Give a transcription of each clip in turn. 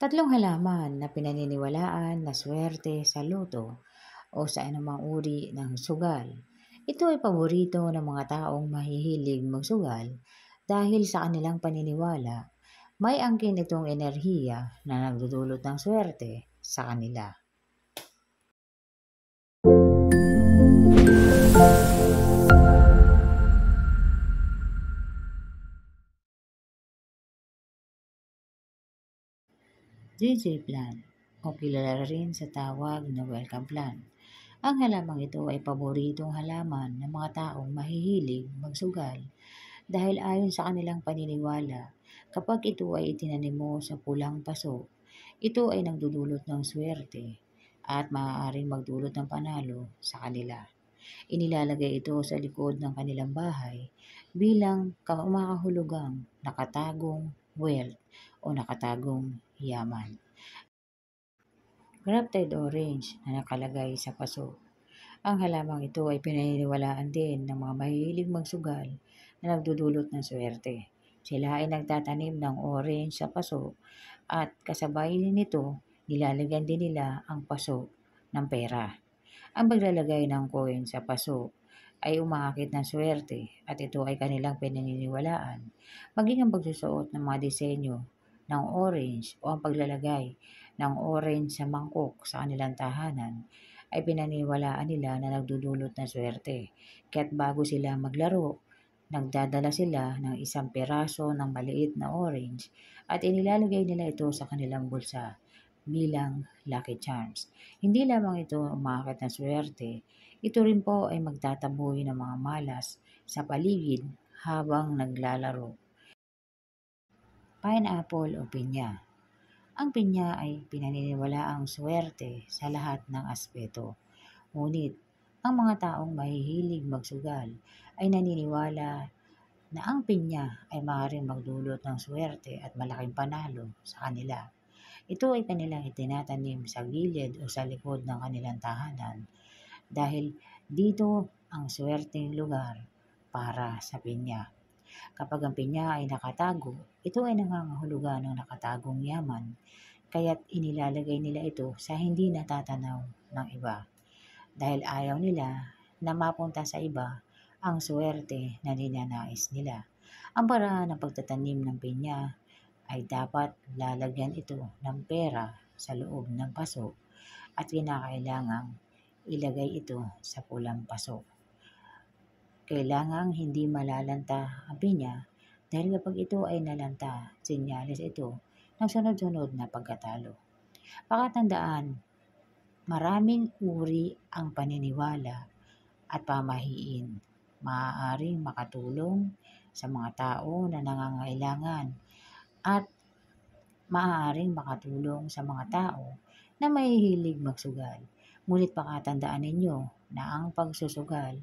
Tatlong halaman na pinaniniwalaan na swerte sa loto o sa anumang uri ng sugal. Ito ay paborito ng mga taong mahihilig magsugal dahil sa kanilang paniniwala. May angkin itong enerhiya na nagdudulot ng swerte sa kanila. JJ Plant o kilala rin sa tawag na welcome plant. Ang halamang ito ay paboritong halaman ng mga taong mahihilig magsugal dahil ayon sa kanilang paniniwala, kapag ito ay itinanim mo sa pulang paso, ito ay nagdudulot ng swerte at maaaring magdulot ng panalo sa kanila. Inilalagay ito sa likod ng kanilang bahay bilang kumakahulugang nakatagong wealth o nakatagong yaman. Grafted orange na nakalagay sa paso. Ang halamang ito ay pinaniniwalaan din ng mga mahilig magsugal na nagdudulot ng swerte. Sila ay nagtatanim ng orange sa paso at kasabay nito nilalagyan din nila ang paso ng pera. Ang paglalagay ng coin sa paso ay umaakit ng swerte at ito ay kanilang pinaniniwalaan. Maging ang pagsusuot ng mga disenyo ng orange o ang paglalagay ng orange sa mangkok sa kanilang tahanan ay pinaniwalaan nila na nagdudulot ng swerte. Kaya't bago sila maglaro, nagdadala sila ng isang peraso ng maliit na orange at inilalagay nila ito sa kanilang bulsa bilang lucky charms. Hindi lamang ito umaakit ng swerte, ito rin po ay magtataboy ng mga malas sa paligid habang naglalaro. Pineapple o pinya. Ang pinya ay pinaniniwalaang swerte sa lahat ng aspeto. Ngunit, ang mga taong mahihilig magsugal ay naniniwala na ang pinya ay maaaring magdulot ng swerte at malaking panalo sa kanila. Ito ay kanilang itinatanim sa gilid o sa likod ng kanilang tahanan dahil dito ang swerteng lugar para sa pinya. Kapag ang pinya ay nakatago, ito ay nangangahulugan ng nakatagong yaman, kaya't inilalagay nila ito sa hindi natatanaw ng iba. Dahil ayaw nila na mapunta sa iba ang swerte na ninanais nila. Ang paraan ng pagtatanim ng pinya ay dapat lalagyan ito ng pera sa loob ng paso at kinakailangang ilagay ito sa pulang paso. Kailangang hindi malalanta ang pinya dahil kapag ito ay nalanta, senyales ito ng sunod-sunod na pagkatalo. Pakatandaan, maraming uri ang paniniwala at pamahiin. Maaaring makatulong sa mga tao na nangangailangan at maaaring makatulong sa mga tao na mahihilig magsugal. Ngunit pakatandaan ninyo na ang pagsusugal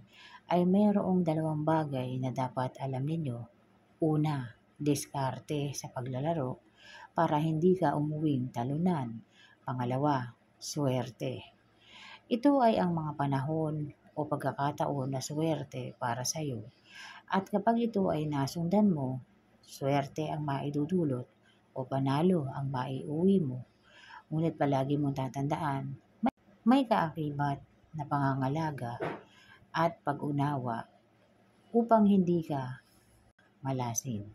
ay mayroong dalawang bagay na dapat alam ninyo. Una, diskarte sa paglalaro para hindi ka umuwing talunan. Pangalawa, swerte. Ito ay ang mga panahon o pagkakataon na swerte para sa iyo. At kapag ito ay nasundan mo, swerte ang maidudulot o panalo ang maiuwi mo. Ngunit palagi mong tatandaan, may kaakibat na pangangalaga at pag-unawa upang hindi ka malasin.